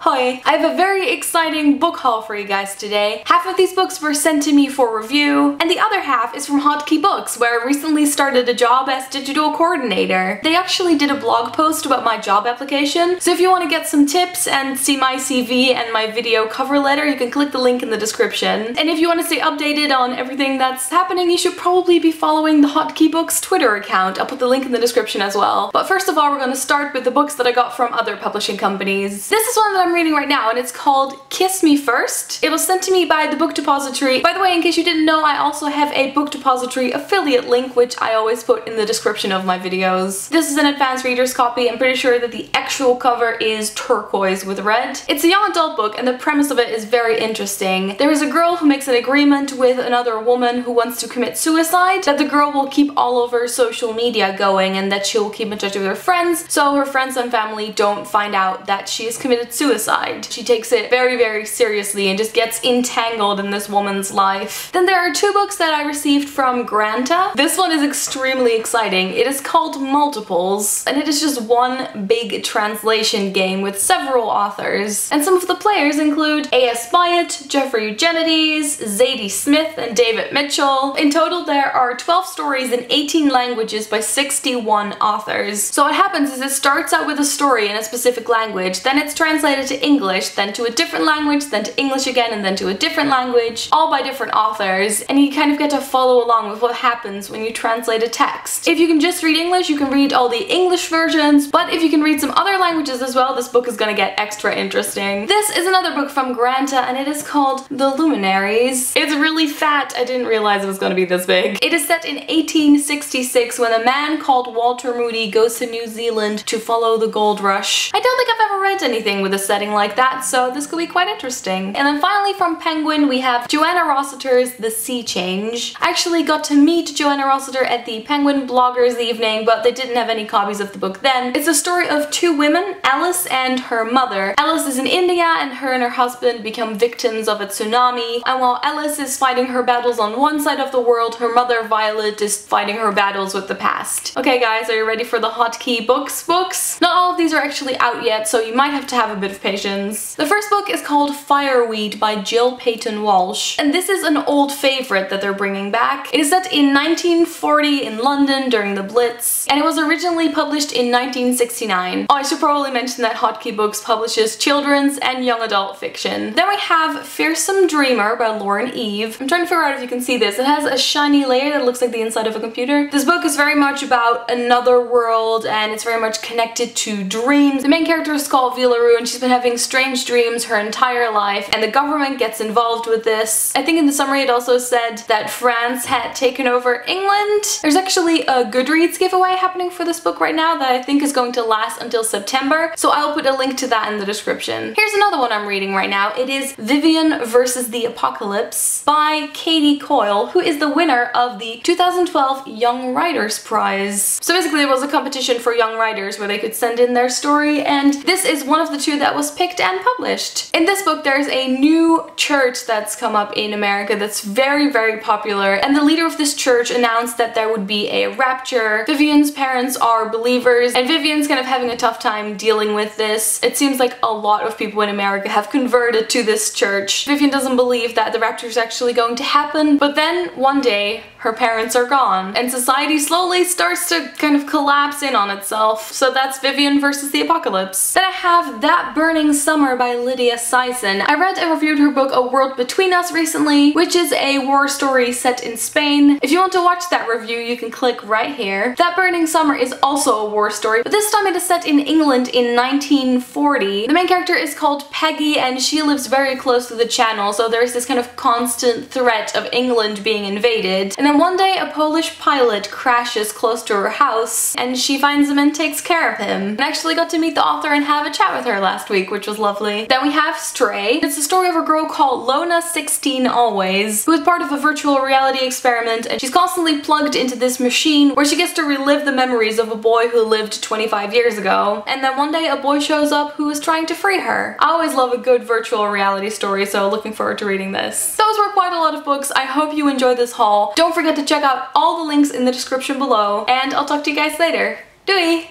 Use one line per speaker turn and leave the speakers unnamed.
Hi! I have a very exciting book haul for you guys today. Half of these books were sent to me for review, and the other half is from Hotkey Books, where I recently started a job as digital coordinator. They actually did a blog post about my job application, so if you want to get some tips and see my CV and my video cover letter, you can click the link in the description. And if you want to stay updated on everything that's happening, you should probably be following the Hotkey Books Twitter account. I'll put the link in the description as well. But first of all, we're going to start with the books that I got from other publishing companies. This is one that I'm reading right now, and it's called Kiss Me First. It was sent to me by the Book Depository. By the way, in case you didn't know, I also have a Book Depository affiliate link, which I always put in the description of my videos. This is an advanced reader's copy. I'm pretty sure that the actual cover is turquoise with red. It's a young adult book, and the premise of it is very interesting. There is a girl who makes an agreement with another woman who wants to commit suicide, that the girl will keep all of her social media going and that she'll keep in touch with her friends, so her friends and family don't find out that she has committed suicide. She takes it very, very seriously and just gets entangled in this woman's life. Then there are two books that I received from Granta. This one is extremely exciting. It is called Multiples, and it is just one big translation game with several authors. And some of the players include A.S. Byatt, Jeffrey Eugenides, Zadie Smith, and David Mitchell. In total, there are 12 stories in 18 languages by 61 authors. So what happens is it starts out with a story in a specific language, then it's translated to English, then to a different language, then to English again, and then to a different language, all by different authors, and you kind of get to follow along with what happens when you translate a text. If you can just read English, you can read all the English versions, but if you can read some other languages as well, this book is gonna get extra interesting. This is another book from Granta, and it is called The Luminaries. It's really fat. I didn't realize it was gonna be this big. It is set in 1866 when a man called Walter Moody goes to New Zealand to follow the gold rush. I don't think I've ever read anything with a setting like that, so this could be quite interesting. And then finally from Penguin we have Joanna Rossiter's The Sea Change. I actually got to meet Joanna Rossiter at the Penguin Bloggers Evening, but they didn't have any copies of the book then. It's a story of two women, Alice and her mother. Alice is in India, and her husband become victims of a tsunami, and while Alice is fighting her battles on one side of the world, her mother Violet is fighting her battles with the past. Okay guys, are you ready for the Hotkey Books books? Not all of these are actually out yet, so you might have to have a bit of patience. The first book is called Fireweed by Jill Peyton Walsh, and this is an old favorite that they're bringing back. It is set in 1940 in London during the Blitz, and it was originally published in 1969. Oh, I should probably mention that Hotkey Books publishes children's and young adult fiction. Then we have Fearsome Dreamer by Lauren Eve. I'm trying to figure out if you can see this. It has a shiny layer that looks like the inside of a computer. This book is very much about another world, and it's very much connected to dreams. The main character is called Vilaroo, and she's been having strange dreams her entire life, and the government gets involved with this. I think in the summary it also said that France had taken over England. There's actually a GoodReads giveaway happening for this book right now that I think is going to last until September, so I'll put a link to that in the description. Here's another one I'm reading right now. It is Vivian versus the Apocalypse by Katie Coyle, who is the winner of the 2012 Young Writers Prize. So basically there was a competition for young writers where they could send in their story, and this is one of the two that was picked and published. In this book there's a new church that's come up in America that's very, very popular, and the leader of this church announced that there would be a rapture. Vivian's parents are believers, and Vivian's kind of having a tough time dealing with this. It seems like a lot of people in America have converted to this church. Vivian doesn't believe that the rapture is actually going to happen, but then one day her parents are gone, and society slowly starts to kind of collapse in on itself. So that's Vivian versus the Apocalypse. Then I have That Burning Summer by Lydia Sison. I read and reviewed her book A World Between Us recently, which is a war story set in Spain. If you want to watch that review, you can click right here. That Burning Summer is also a war story, but this time it is set in England in 1940. The main character is called Peggy, and she lives very close to the Channel, so there's this kind of constant threat of England being invaded. And then one day a Polish pilot crashes close to her house, and she finds him and takes care of him. I actually got to meet the author and have a chat with her last week, which was lovely. Then we have Stray. It's the story of a girl called Lona 16 Always, who is part of a virtual reality experiment, and she's constantly plugged into this machine where she gets to relive the memories of a boy who lived 25 years ago. And then one day a boy shows up who is trying to free her. I always love a good virtual reality story, so looking forward to reading this. Those were quite a lot of books. I hope you enjoyed this haul. Don't forget to check out all the links in the description below, and I'll talk to you guys later. Doei!